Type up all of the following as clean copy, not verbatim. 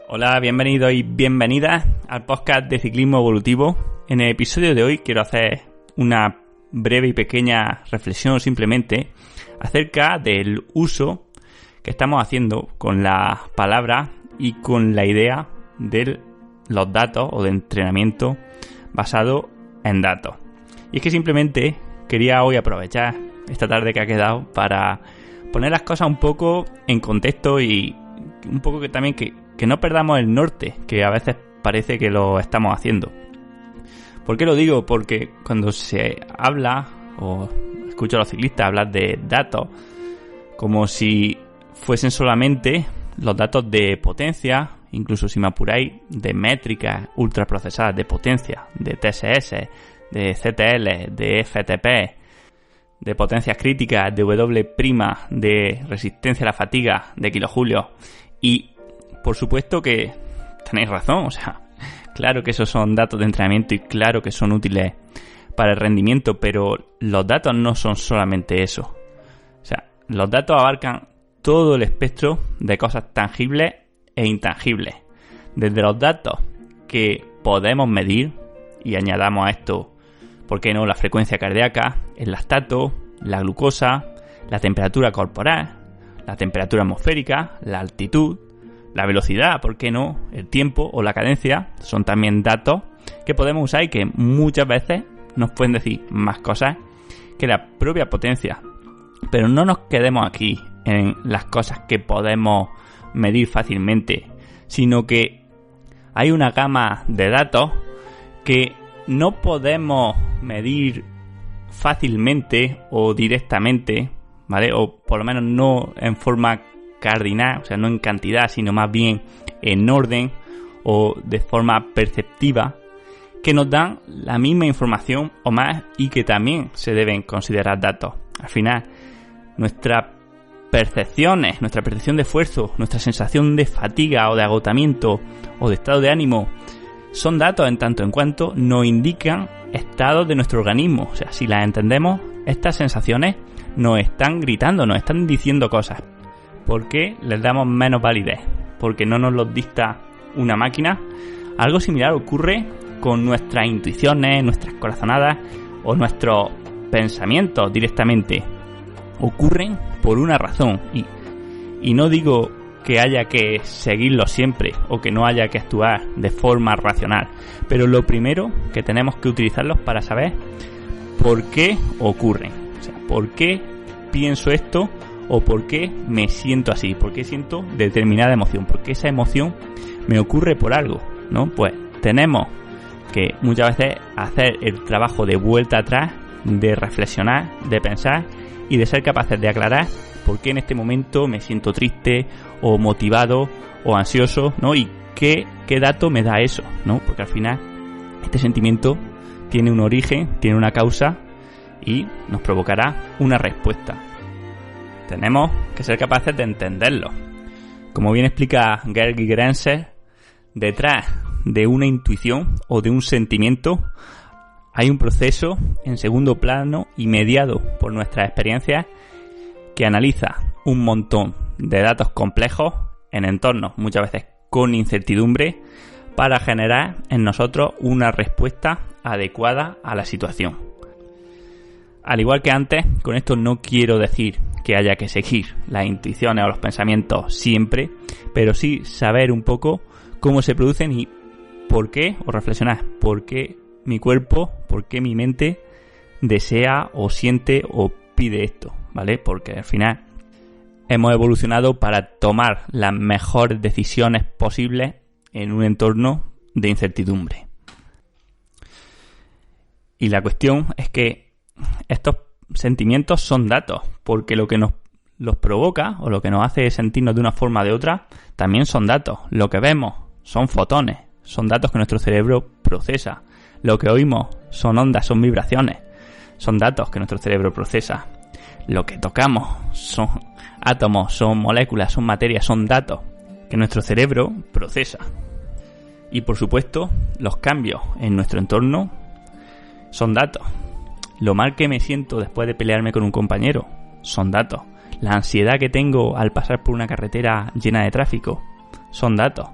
Hola, bienvenidos y bienvenidas al podcast de Ciclismo Evolutivo. En el episodio de hoy quiero hacer una breve y pequeña reflexión simplemente acerca del uso que estamos haciendo con las palabras y con la idea de los datos o de entrenamiento basado en datos. Y es que simplemente quería hoy aprovechar esta tarde que ha quedado para poner las cosas un poco en contexto y un poco que también que no perdamos el norte, que a veces parece que lo estamos haciendo. ¿Por qué lo digo? Porque cuando se habla o escucho a los ciclistas hablar de datos como si fuesen solamente los datos de potencia, incluso si me apuráis, de métricas ultraprocesadas de potencia, de TSS, de CTL, de FTP, de potencias críticas, de W', de resistencia a la fatiga, de kilojulios. Y por supuesto que tenéis razón, o sea, claro que esos son datos de entrenamiento y claro que son útiles para el rendimiento, pero los datos no son solamente eso. O sea, los datos abarcan todo el espectro de cosas tangibles e intangibles. Desde los datos que podemos medir, y añadamos a esto, ¿por qué no?, la frecuencia cardíaca, el lactato, la glucosa, la temperatura corporal, la temperatura atmosférica, la altitud, la velocidad, ¿por qué no?, el tiempo o la cadencia, son también datos que podemos usar y que muchas veces nos pueden decir más cosas que la propia potencia. Pero no nos quedemos aquí en las cosas que podemos medir fácilmente, sino que hay una gama de datos que no podemos medir fácilmente o directamente, ¿vale? O por lo menos no en forma cardinal, o sea, no en cantidad, sino más bien en orden o de forma perceptiva, que nos dan la misma información o más y que también se deben considerar datos. Al final, nuestras percepciones, nuestra percepción de esfuerzo, nuestra sensación de fatiga o de agotamiento o de estado de ánimo son datos en tanto en cuanto nos indican estados de nuestro organismo. O sea, si las entendemos, estas sensaciones nos están gritando, nos están diciendo cosas. ¿Por qué les damos menos validez? Porque no nos los dicta una máquina. Algo similar ocurre con nuestras intuiciones, nuestras corazonadas o nuestros pensamientos directamente. Ocurren por una razón y no digo que haya que seguirlo siempre o que no haya que actuar de forma racional, pero lo primero que tenemos que utilizarlos para saber por qué ocurren. O sea, por qué pienso esto o por qué me siento así, por qué siento determinada emoción, por qué esa emoción me ocurre por algo, ¿no? Pues tenemos que muchas veces hacer el trabajo de vuelta atrás, de reflexionar, de pensar y de ser capaces de aclarar por qué en este momento me siento triste o motivado o ansioso, ¿no? Y qué dato me da eso, ¿no? Porque al final este sentimiento tiene un origen, tiene una causa y nos provocará una respuesta. Tenemos que ser capaces de entenderlo. Como bien explica Gergi Grenzer, detrás de una intuición o de un sentimiento hay un proceso en segundo plano y mediado por nuestras experiencias que analiza un montón de datos complejos en entornos muchas veces con incertidumbre para generar en nosotros una respuesta adecuada a la situación. Al igual que antes, con esto no quiero decir que haya que seguir las intuiciones o los pensamientos siempre, pero sí saber un poco cómo se producen y por qué, o reflexionar, por qué mi cuerpo, por qué mi mente desea o siente o pide esto, ¿vale? Porque al final hemos evolucionado para tomar las mejores decisiones posibles en un entorno de incertidumbre. Y la cuestión es que estos sentimientos son datos, porque lo que nos los provoca o lo que nos hace sentirnos de una forma o de otra también son datos. Lo que vemos son fotones, son datos que nuestro cerebro procesa. Lo que oímos son ondas, son vibraciones, son datos que nuestro cerebro procesa. Lo que tocamos son átomos, son moléculas, son materias, son datos que nuestro cerebro procesa. Y por supuesto, los cambios en nuestro entorno son datos. Lo mal que me siento después de pelearme con un compañero son datos. La ansiedad que tengo al pasar por una carretera llena de tráfico son datos.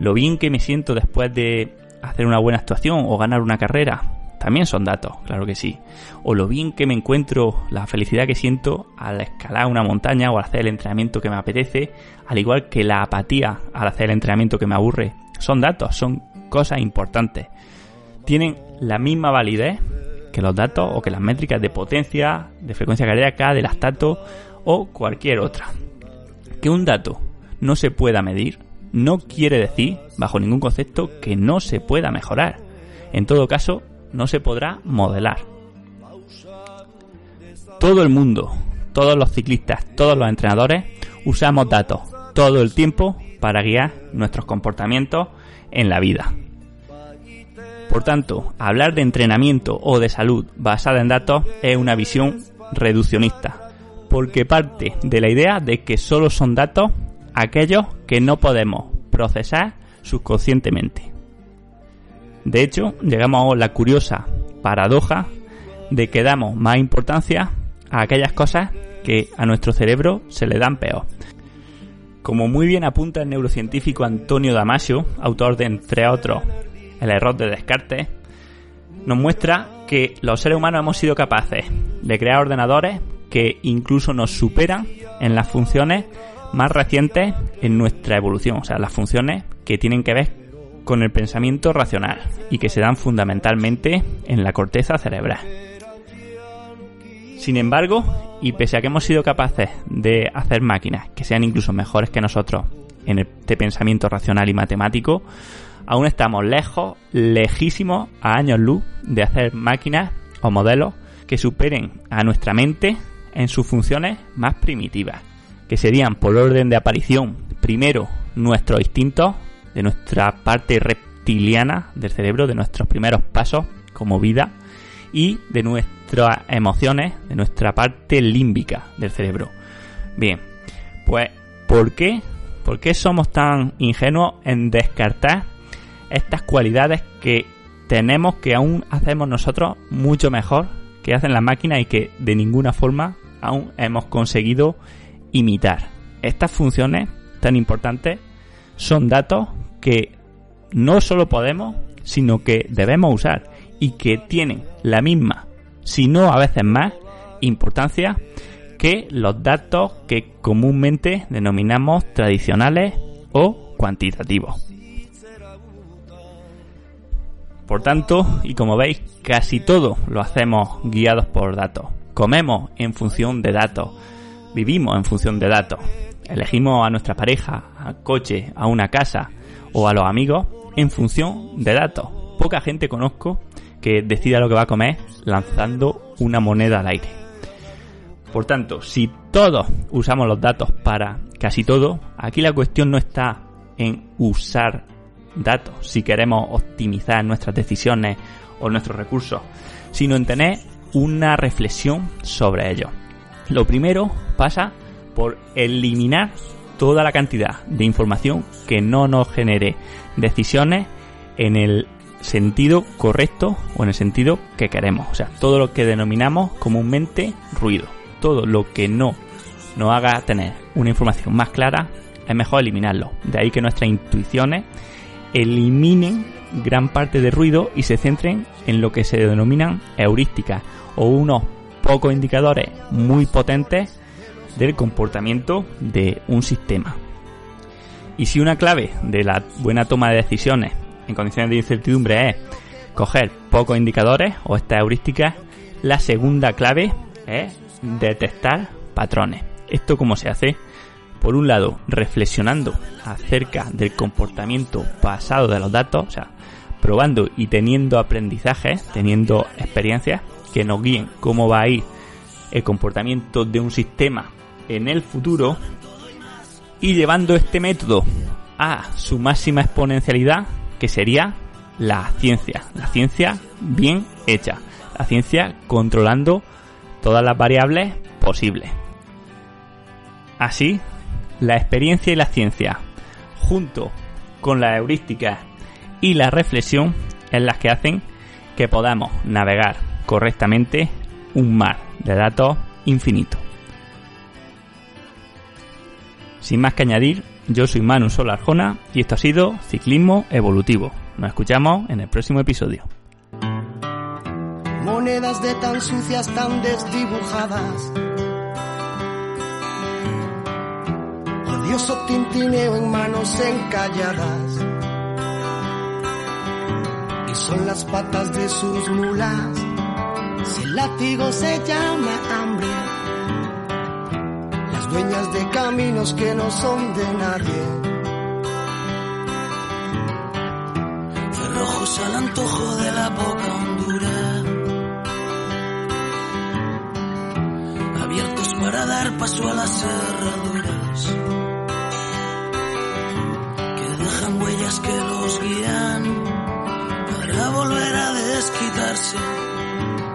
Lo bien que me siento después de hacer una buena actuación o ganar una carrera, también son datos, claro que sí. O lo bien que me encuentro, la felicidad que siento al escalar una montaña o al hacer el entrenamiento que me apetece, al igual que la apatía al hacer el entrenamiento que me aburre. Son datos, son cosas importantes. Tienen la misma validez que los datos o que las métricas de potencia, de frecuencia cardíaca, de lactato o cualquier otra. Que un dato no se pueda medir no quiere decir, bajo ningún concepto, que no se pueda mejorar. En todo caso, no se podrá modelar. Todo el mundo, todos los ciclistas, todos los entrenadores, usamos datos todo el tiempo para guiar nuestros comportamientos en la vida. Por tanto, hablar de entrenamiento o de salud basada en datos es una visión reduccionista, porque parte de la idea de que solo son datos aquellos que no podemos procesar subconscientemente. De hecho, llegamos a la curiosa paradoja de que damos más importancia a aquellas cosas que a nuestro cerebro se le dan peor. Como muy bien apunta el neurocientífico Antonio Damasio, autor de, entre otros, El error de Descartes, nos muestra que los seres humanos hemos sido capaces de crear ordenadores que incluso nos superan en las funciones más recientes en nuestra evolución, o sea, las funciones que tienen que ver con el pensamiento racional y que se dan fundamentalmente en la corteza cerebral. Sin embargo, y pese a que hemos sido capaces de hacer máquinas que sean incluso mejores que nosotros en este pensamiento racional y matemático, aún estamos lejos, lejísimos, a años luz, de hacer máquinas o modelos que superen a nuestra mente en sus funciones más primitivas, que serían por orden de aparición, primero nuestros instintos, de nuestra parte reptiliana del cerebro, de nuestros primeros pasos como vida, y de nuestras emociones, de nuestra parte límbica del cerebro. Bien, pues ¿por qué somos tan ingenuos en descartar estas cualidades que tenemos, que aún hacemos nosotros mucho mejor que hacen las máquinas y que de ninguna forma aún hemos conseguido imitar? Estas funciones tan importantes son datos que no solo podemos, sino que debemos usar y que tienen la misma, si no a veces más, importancia que los datos que comúnmente denominamos tradicionales o cuantitativos. Por tanto, y como veis, casi todo lo hacemos guiados por datos. Comemos en función de datos, vivimos en función de datos, elegimos a nuestra pareja, al coche, a una casa o a los amigos en función de datos. Poca gente conozco que decida lo que va a comer lanzando una moneda al aire. Por tanto, si todos usamos los datos para casi todo, aquí la cuestión no está en usar datos si queremos optimizar nuestras decisiones o nuestros recursos, sino en tener una reflexión sobre ello. Lo primero pasa por eliminar toda la cantidad de información que no nos genere decisiones en el sentido correcto o en el sentido que queremos. O sea, todo lo que denominamos comúnmente ruido, todo lo que no nos haga tener una información más clara, es mejor eliminarlo. De ahí que nuestras intuiciones eliminen gran parte de ruido y se centren en lo que se denominan heurísticas o unos pocos indicadores muy potentes del comportamiento de un sistema. Y si una clave de la buena toma de decisiones en condiciones de incertidumbre es coger pocos indicadores o estas heurísticas, la segunda clave es detectar patrones. ¿Esto cómo se hace? Por un lado, reflexionando acerca del comportamiento pasado de los datos, o sea, probando y teniendo aprendizajes, teniendo experiencias que nos guíen cómo va a ir el comportamiento de un sistema en el futuro, y llevando este método a su máxima exponencialidad, que sería la ciencia bien hecha, la ciencia controlando todas las variables posibles. Así, la experiencia y la ciencia, junto con las heurísticas y la reflexión, es las que hacen que podamos navegar correctamente un mar de datos infinito. Sin más que añadir, yo soy Manu Sola Arjona y esto ha sido Ciclismo Evolutivo. Nos escuchamos en el próximo episodio. Monedas de tan sucias, tan desdibujadas, odioso tintineo en manos encalladas, y son las patas de sus mulas, si el látigo se llama hambre, las dueñas de caminos que no son de nadie, cerrojos al antojo de la poca hondura, abiertos para dar paso a las cerraduras, que dejan huellas que los guían para volver a desquitarse,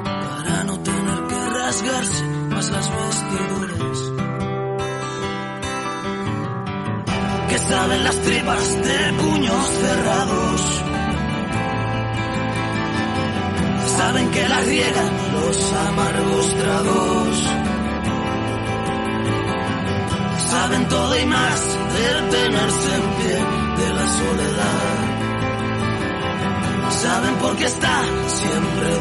para no tener que rasgarse más las vestiduras, que saben las tripas de puños cerrados, saben que las riegan los amargos tragos, saben todo y más del tenerse en pie de la soledad, saben por qué está siempre